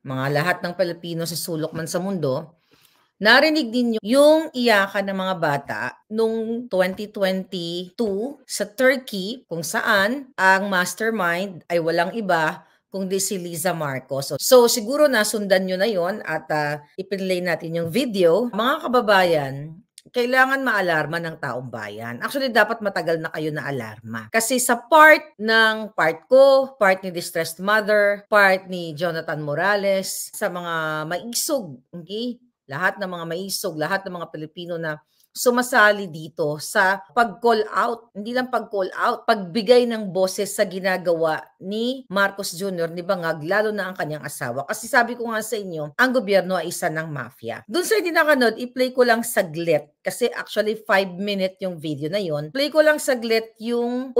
mga lahat ng Pilipino sa sulok man sa mundo, narinig ninyo yung iyakan ng mga bata nung 2022 sa Turkey kung saan ang mastermind ay walang iba kundi si Liza Marcos. So siguro nasundan nyo na yon at ipinlay natin yung video. Mga kababayan, kailangan maalarma ng taong bayan. Actually, dapat matagal na kayo na alarma. Kasi sa part ko, part ni Distressed Mother, part ni Jonathan Morales, sa mga maisog, okay? Lahat ng mga maisog, lahat ng mga Pilipino na sumasali dito sa pag-call out, hindi lang pag-call out, pagbigay ng boses sa ginagawa ni Marcos Jr. ni Bangag, lalo na ang kanyang asawa. Kasi sabi ko nga sa inyo, ang gobyerno ay isa ng mafia. Doon sa hindi nakanood, i-play ko lang saglit kasi actually 5-minute yung video na yon. Play ko lang saglit yung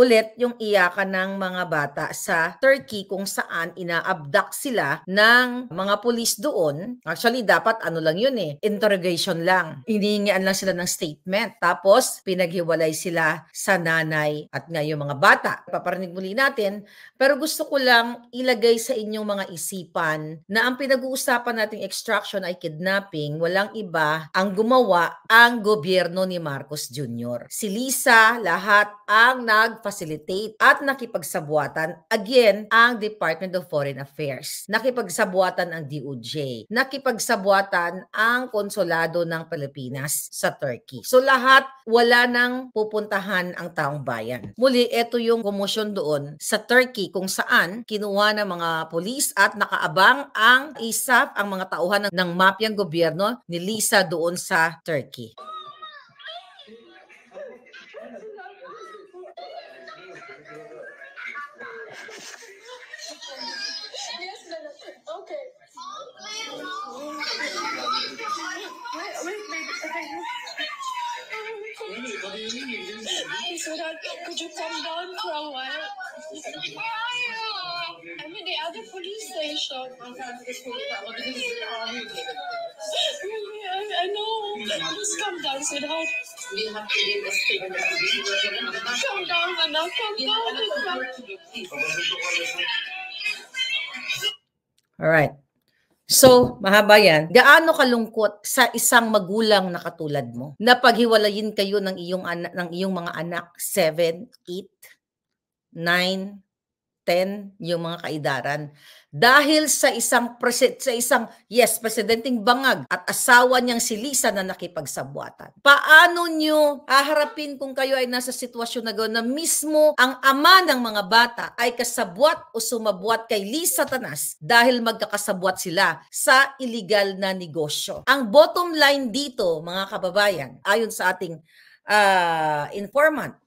iyakan ng mga bata sa Turkey kung saan ina-abduct sila ng mga pulis doon. Actually, dapat ano lang yun interrogation lang. Hinihingian lang sila ng statement. Tapos, pinaghiwalay sila sa nanay at ngayong mga bata. Paparinig muli natin. Pero gusto ko lang ilagay sa inyong mga isipan na ang pinag-uusapan nating extraction ay kidnapping. Walang iba ang gumawa ang gobyerno ni Marcos Jr. Si Liza, lahat ang nag-facilitate at nakipagsabuatan. Again, ang Department of Foreign Affairs. Nakipagsabuatan ang DOJ. Nakipagsabuatan ang konsulado ng Pilipinas sa Turkey. So lahat, wala nang pupuntahan ang taong bayan. Muli, ito yung komosyon doon sa Turkey kung saan kinuha ng mga polis at nakaabang ang ISAF, ang mga tauhan ng mafyang gobyerno ni Liza doon sa Turkey. Okay. Wait, baby. Okay. Sweetheart, could you come down for a while? Where are you? I'm in the other police station. I know. Just come down, sweetheart. We have to investigate. Come down, Anak. Come down. Alright. So, mahaba yan. Gaano kalungkot sa isang magulang na katulad mo na paghiwalayin kayo ng iyong mga anak 7, 8, 9, 10 yung mga kaedaran dahil sa isang presidenteng Bangag at asawa niyang si Liza na nakipagsabuatan. Paano niyo haharapin kung kayo ay nasa sitwasyon na gano'n na mismo ang ama ng mga bata ay kasabwat o sumabuat kay Liza Tanas dahil magkakasabwat sila sa illegal na negosyo? Ang bottom line dito, mga kababayan, ayon sa ating informant,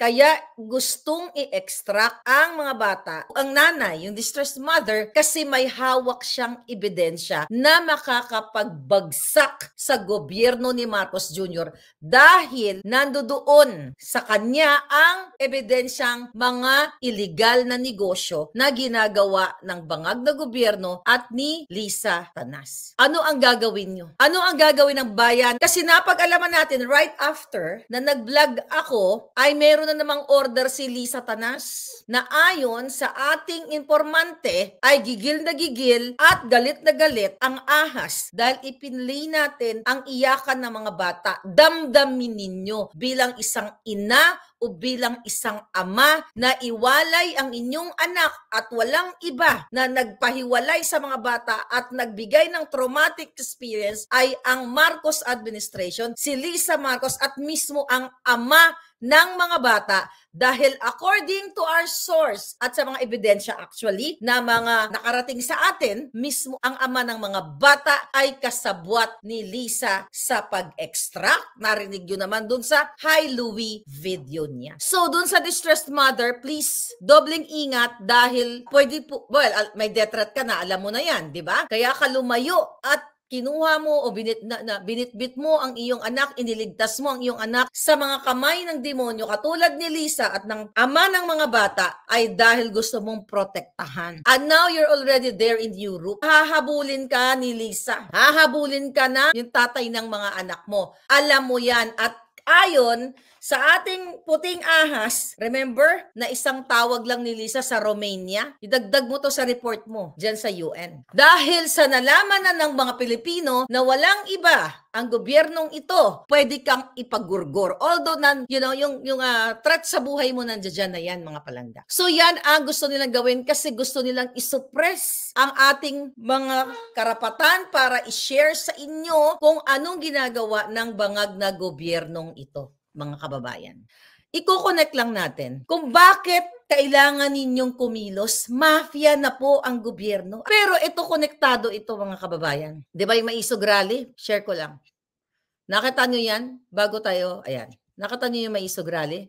kaya gustong i-extract ang mga bata, ang nanay, yung distressed mother, kasi may hawak siyang ebidensya na makakapagbagsak sa gobyerno ni Marcos Jr. dahil nandoon sa kanya ang ebidensyang mga illegal na negosyo na ginagawa ng bangag na gobyerno at ni Liza Tanas. Ano ang gagawin nyo? Ano ang gagawin ng bayan? Kasi napag-alaman natin right after na nag-vlog ako ay meron na namang order si Liza Tanas na ayon sa ating informante ay gigil na gigil at galit na galit ang ahas dahil ipinlay natin ang iyakan ng mga bata. Damdamin ninyo bilang isang ina o bilang isang ama na iwalay ang inyong anak at walang iba na nagpahiwalay sa mga bata at nagbigay ng traumatic experience ay ang Marcos administration, si Liza Marcos at mismo ang ama ng mga bata dahil according to our source at sa mga ebidensya actually na mga nakarating sa atin, mismo ang ama ng mga bata ay kasabwat ni Liza sa pag-extract. Narinig nyo naman dun sa Hi Louie video niya. So dun sa distressed mother, please dobleng ingat dahil pwede po, may death threat ka na, alam mo na yan, di ba? Kaya ka lumayo at kinuha mo o binitbit mo ang iyong anak, iniligtas mo ang iyong anak sa mga kamay ng demonyo katulad ni Liza at ng ama ng mga bata ay dahil gusto mong protektahan. And now you're already there in Europe. Hahabulin ka ni Liza. Hahabulin ka na yung tatay ng mga anak mo. Alam mo yan at ayon Sa ating puting ahas, remember na isang tawag lang ni Lisa sa Romania? Idagdag mo to sa report mo dyan sa UN. Dahil sa nalaman na ng mga Pilipino na walang iba ang gobyernong ito, pwede kang ipagurgor. Although, yung threat sa buhay mo nandiyan na yan, mga palangga. So yan ang gusto nilang gawin kasi gusto nilang isuppress ang ating mga karapatan para i-share sa inyo kung anong ginagawa ng bangag na gobyernong ito, mga kababayan. Iko-connect lang natin kung bakit kailangan ninyong kumilos. Mafia na po ang gobyerno. Pero ito, konektado ito, mga kababayan. Di ba yung Maisog Rally? Share ko lang. Nakita nyo yan? Bago tayo, ayan. Nakita nyo yung Maisog Rally?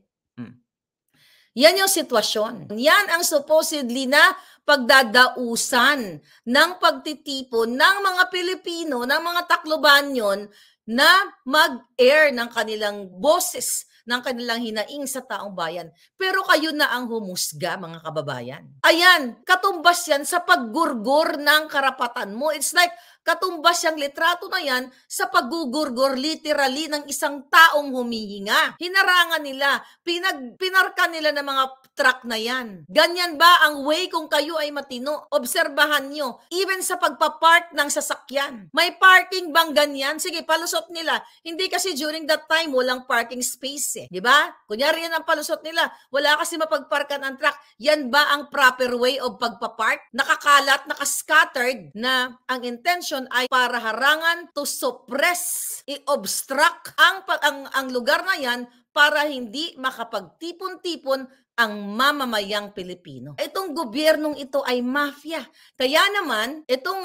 Yan yung sitwasyon. Yan ang supposedly na pagdadausan ng pagtitipon ng mga Pilipino, ng mga Taclobanyon na mag-air ng kanilang boses, ng kanilang hinaing sa taong bayan. Pero kayo na ang humusga, mga kababayan. Ayan, katumbas yan sa paggurgor ng karapatan mo. It's like katumbas yung litrato na yan sa paggugurgor literally ng isang taong humihinga. Hinarangan nila, pinarka nila ng mga truck na yan. Ganyan ba ang way kung kayo ay matino? Obserbahan nyo, even sa pagpapark ng sasakyan. May parking bang ganyan? Sige, palusot nila. Hindi kasi during that time, walang parking space eh. Di ba? Kunyari yan ang palusot nila. Wala kasi mapagparkan ang truck. Yan ba ang proper way of pagpapark? Nakakalat, nakascattered na ang intention ay para harangan to suppress, i-obstruct ang lugar na yan para hindi makapagtipon-tipon ang mamamayang Pilipino. Itong gobyernong ito ay mafia. Kaya naman, itong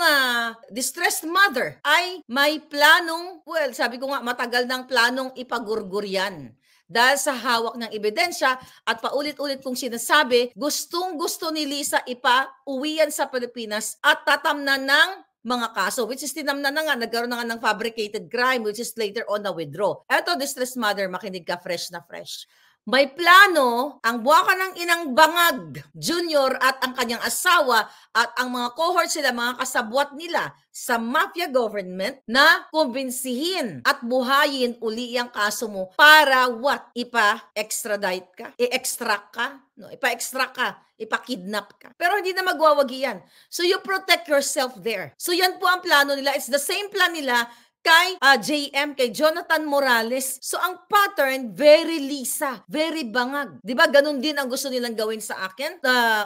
distressed mother ay may planong, well, sabi ko nga, matagal ng planong ipagurgur yan. Dahil sa hawak ng ebidensya at paulit-ulit kong sinasabi, gustong-gusto ni Lisa ipa-uwi yan sa Pilipinas at tatamnan ng mga kaso, which is tinamnan na nga, nagkaroon na nga ng fabricated crime, which is later on na withdraw. Eto, distressed mother, makinig ka, fresh na fresh. May plano ang buwaka ng inang Bangag Junior at ang kanyang asawa at ang mga cohort sila, mga kasabwat nila sa mafia government na kumbinsihin at buhayin uli ang kaso mo para what? Ipa-extradite ka? I-extract ka? No, ipa-extract ka? Ipa-kidnap ka? Pero hindi na magwawagi yan. So you protect yourself there. So yan po ang plano nila. It's the same plan nila kay JM, kay Jonathan Morales. So ang pattern, very Lisa, very Bangag. Di ba ganun din ang gusto nilang gawin sa akin?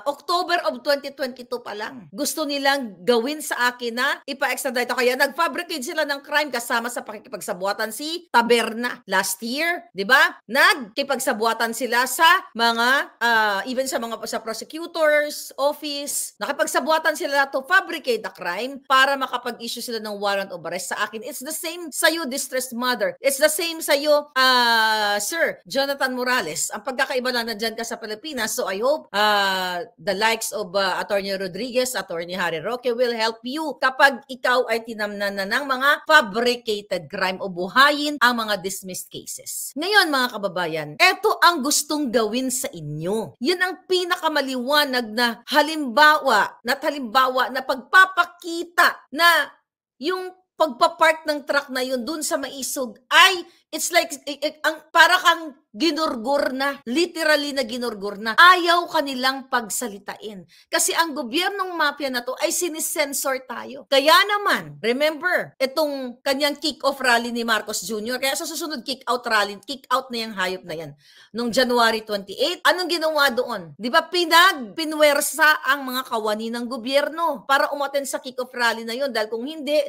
October of 2022 pa lang. Gusto nilang gawin sa akin na ipa-extradite. Kaya nag-fabricate sila ng crime kasama sa pakikipagsabuatan si Taberna. Last year, di ba? Nagkipagsabuatan sila sa mga, even sa prosecutor's office. Nakipagsabuatan sila to fabricate the crime para makapag-issue sila ng warrant of arrest sa akin. It's the same sa'yo, distressed mother. It's the same sa'yo, Sir Jonathan Morales. Ang pagkakaiba lang nandyan ka sa Pilipinas. So I hope the likes of Attorney Rodriguez, Attorney Harry Roque will help you kapag ikaw ay tinamnan na ng mga fabricated crime o buhayin ang mga dismissed cases. Ngayon, mga kababayan, eto ang gustong gawin sa inyo. Yun ang pinakamaliwanag na halimbawa na pagpapakita na yung pagpapark ng truck na yun dun sa Maisog ay it's like para kang ginurgur na, literally na ginurgur na. Ayaw kanilang pagsalitain. Kasi ang gobyernong mafia na to ay sinisensor tayo. Kaya naman, remember, itong kanyang kick-off rally ni Marcos Jr., kaya sa susunod kick-out rally, kick-out na yung hayop na yan. Noong January 28, anong ginawa doon? Di ba pinwersa ang mga kawani ng gobyerno para umaten sa kick-off rally na yun? Dahil kung hindi,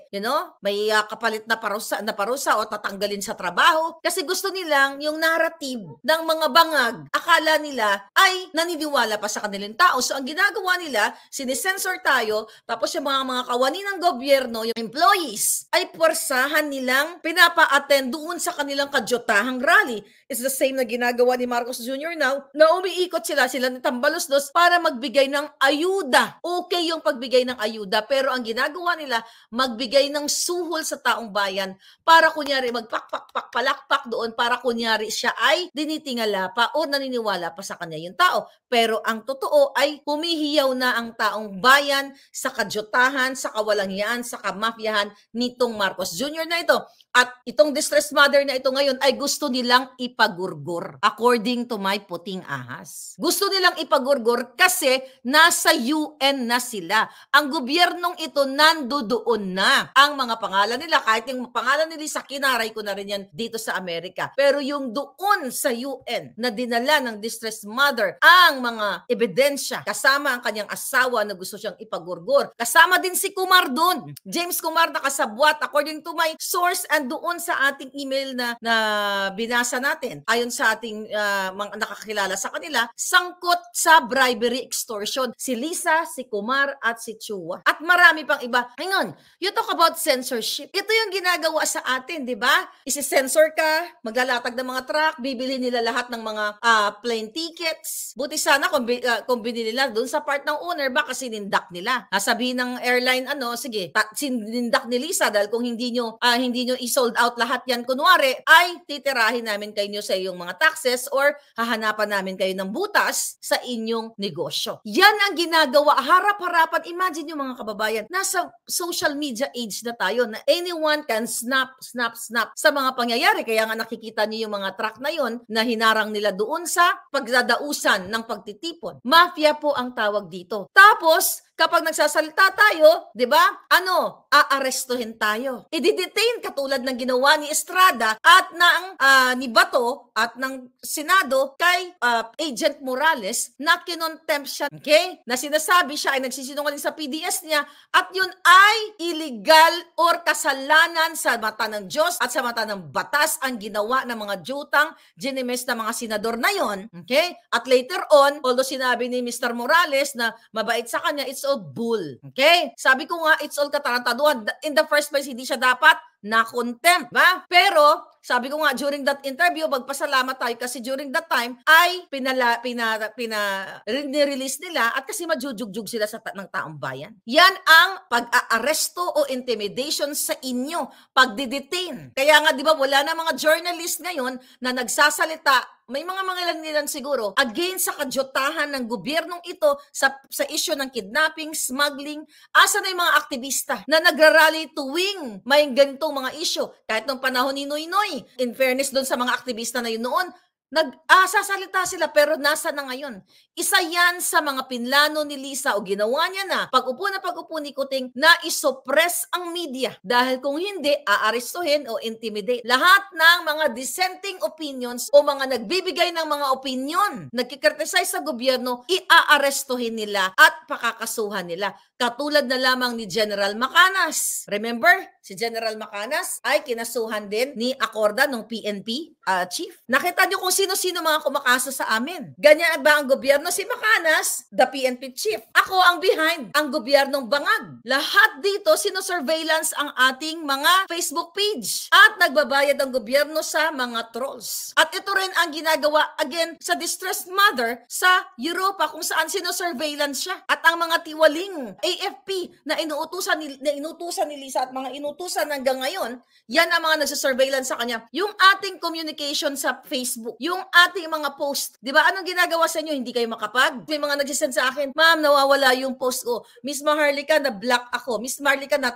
may kapalit na parusa o tatanggalin sa trabaho. Kasi gusto nilang yung narrative ng mga bangag, akala nila ay naniniwala pa sa kanilang tao. So ang ginagawa nila, sinisensor tayo, tapos yung mga kawani ng gobyerno, yung employees, ay puwersahan nilang pinapa-attend doon sa kanilang kadyotahang rally. It's the same na ginagawa ni Marcos Jr. now, na umiikot sila ni Tambaluslos para magbigay ng ayuda. Okay yung pagbigay ng ayuda, pero ang ginagawa nila, magbigay ng suhol sa taong bayan para kunyari magpakpakpak pa pumapalakpak doon para kunyari siya ay dinitingala pa o naniniwala pa sa kanya yung tao. Pero ang totoo ay humihiyaw na ang taong bayan sa kadyutahan, sa kawalangyaan, sa kamafyahan nitong Marcos Jr. na ito. At itong distressed mother na ito ngayon ay gusto nilang ipagurgur according to my puting ahas. Gusto nilang ipagurgur kasi nasa UN na sila. Ang gobyernong ito nandoon na. Ang mga pangalan nila, kahit yung pangalan ni Lisa, kinaray ko na rin yan dito sa Amerika. Pero yung doon sa UN na dinala ng distressed mother ang mga ebidensya, kasama ang kanyang asawa na gusto siyang ipagurgur. Kasama din si Kumar doon. James Kumar nakasabwat according to my source and doon sa ating email na binasa natin, ayon sa ating mga nakakilala sa kanila, sangkot sa bribery extortion. Si Lisa, si Kumar, at si Chua. At marami pang iba. Hang on, you talk about censorship. Ito yung ginagawa sa atin, di ba? Isi-censor ka, maglalatag ng mga truck, bibili nila lahat ng mga plane tickets. Buti sana kung binili nila doon sa part ng owner, baka sinindak nila. Sabihin ng airline, sige, sinindak ni Lisa dahil kung hindi nyo sold out lahat yan kunwari, ay titirahin namin kayo sa iyong mga taxes or hahanapan namin kayo ng butas sa inyong negosyo. Yan ang ginagawa, harap-harapan. Imagine yung mga kababayan, nasa social media age na tayo na anyone can snap sa mga pangyayari. Kaya nga nakikita niyo yung mga truck na yon na hinarang nila doon sa pagdadausan ng pagtitipon. Mafia po ang tawag dito. Tapos, kapag nagsasalita tayo, di ba? Aarestuhin tayo. I-detain katulad ng ginawa ni Estrada at ni Bato at ng Senado kay Agent Morales na kinontempt siya. Okay? Na sinasabi siya ay nagsisinungaling sa PDS niya at yun ay illegal or kasalanan sa mata ng Diyos at sa mata ng batas ang ginawa ng mga jutang ginimes na mga senador na yon. Okay? At later on, although sinabi ni Mr. Morales na mabait sa kanya, it's all bull. Okay? Sabi ko nga, it's all katarantaduhan. In the first place, hindi siya dapat na-contempt, ba? Pero, sabi ko nga, during that interview, magpasalamat tayo kasi during that time, ay pinarelease nila at kasi majujugjug sila ng taong bayan. Yan ang pag-aaresto o intimidation sa inyo, pagdidetain. Kaya nga, di ba, wala na mga journalist ngayon na nagsasalita, may mga mangilan siguro, against sa kadyutahan ng gobyernong ito sa issue ng kidnapping, smuggling. Asa na yung mga aktivista na nagrarally tuwing may ganitong mga issue? Kahit nung panahon ni Noynoy, in fairness doon sa mga aktivista na yun noon, sasalita sila pero nasa na ngayon. Isa yan sa mga pinlano ni Lisa o ginawa niya na pag-upo ni Kuting na isuppress ang media. Dahil kung hindi, aarestuhin o intimidate. Lahat ng mga dissenting opinions o mga nagbibigay ng mga opinion, nagkikriticize sa gobyerno, iaarestuhin nila at pakakasuhan nila. Katulad na lamang ni General Macanas. Remember, si General Macanas ay kinasuhan din ni Acorda ng PNP chief. Nakita niyo kung sino-sino mga kumakaso sa amin. Ganyan ba ang gobyerno? Si Macanas, the PNP chief. Ako ang behind, ang gobyernong bangag. Lahat dito, sino-surveillance ang ating mga Facebook page. At nagbabayad ang gobyerno sa mga trolls. At ito rin ang ginagawa, again, sa distressed mother sa Europa kung saan sino-surveillance siya. At ang mga tiwaling AFP na inuutusan ni Lisa at mga inutusan hanggang ngayon, yan ang mga nagsasurveillance sa kanya. Yung ating communication sa Facebook, yung ating mga post, di ba? Anong ginagawa sa inyo? Hindi kayo makapag? May mga nagsisend sa akin, ma'am, nawawala yung post ko. Miss Maharlika, na-block ako. Miss Maharlika, na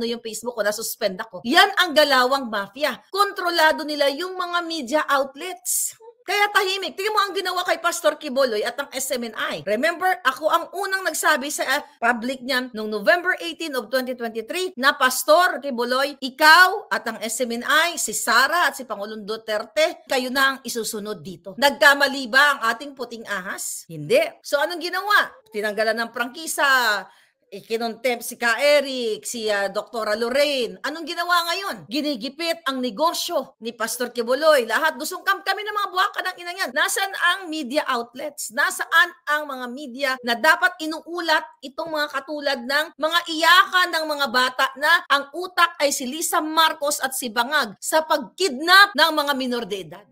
yung Facebook ko, na-suspend ako. Yan ang galawang mafia. Kontrolado nila yung mga media outlets. Kaya tahimik. Tingnan mo ang ginawa kay Pastor Quiboloy at ang SMNI. Remember, ako ang unang nagsabi sa public niya noong November 18 of 2023 na Pastor Quiboloy, ikaw at ang SMNI, si Sara at si Pangulong Duterte, kayo na ang isusunod dito. Nagkamali ba ang ating puting ahas? Hindi. So anong ginawa? Tinanggalan ng prangkisa, ikinontempt si Ka Eric, si Dr. Lorraine. Anong ginawa ngayon? Ginigipit ang negosyo ni Pastor Quiboloy. Lahat gustong kami ng mga buwaka ng ina yan. Nasaan ang media outlets? Nasaan ang mga media na dapat inuulat itong mga katulad ng mga iyakan ng mga bata na ang utak ay si Lisa Marcos at si Bangag sa pagkidnap ng mga minor de edad?